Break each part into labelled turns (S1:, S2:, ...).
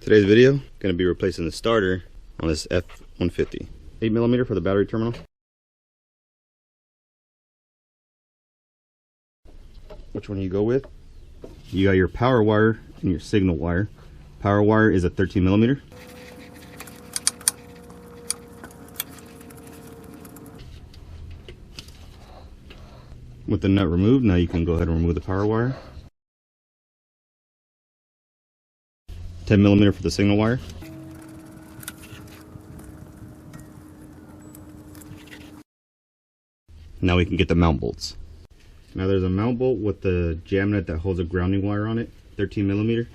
S1: Today's video, going to be replacing the starter on this F-150. 8mm for the battery terminal. Which one do you go with? You got your power wire and your signal wire. Power wire is a 13mm. With the nut removed, now you can go ahead and remove the power wire. 10mm for the signal wire. Now we can get the mount bolts. Now there's a mount bolt with the jam nut that holds a grounding wire on it, 13mm.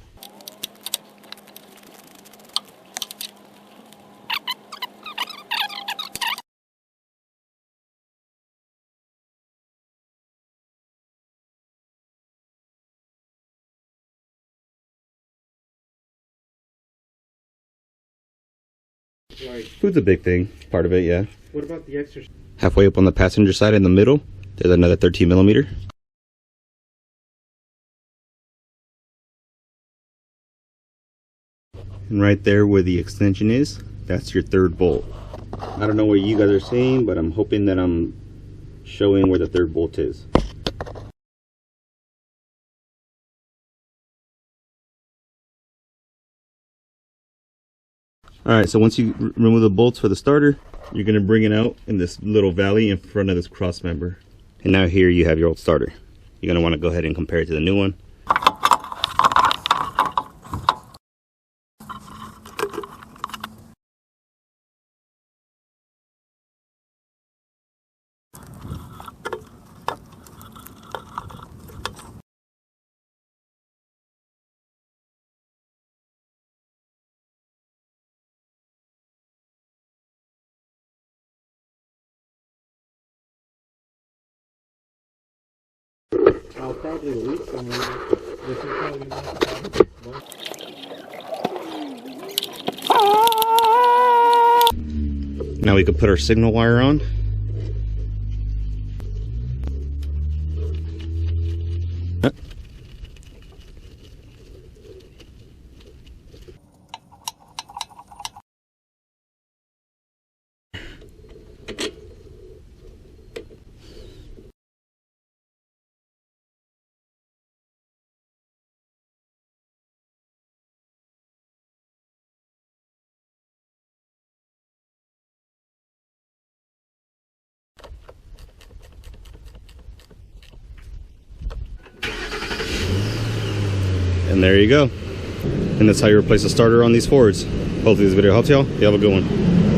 S1: Food's a big thing, part of it, yeah.
S2: What about the extra?
S1: Halfway up on the passenger side in the middle, there's another 13mm. And right there where the extension is, that's your third bolt. I don't know what you guys are seeing, but I'm hoping that I'm showing where the third bolt is. Alright, so once you remove the bolts for the starter, you're going to bring it out in this little valley in front of this cross member. And now here you have your old starter. You're going to want to go ahead and compare it to the new one.
S2: I'll probably leak some of it. This is probably
S1: Now we can put our signal wire on. And there you go. And that's how you replace a starter on these Fords. Hopefully this video helps y'all. You have a good one.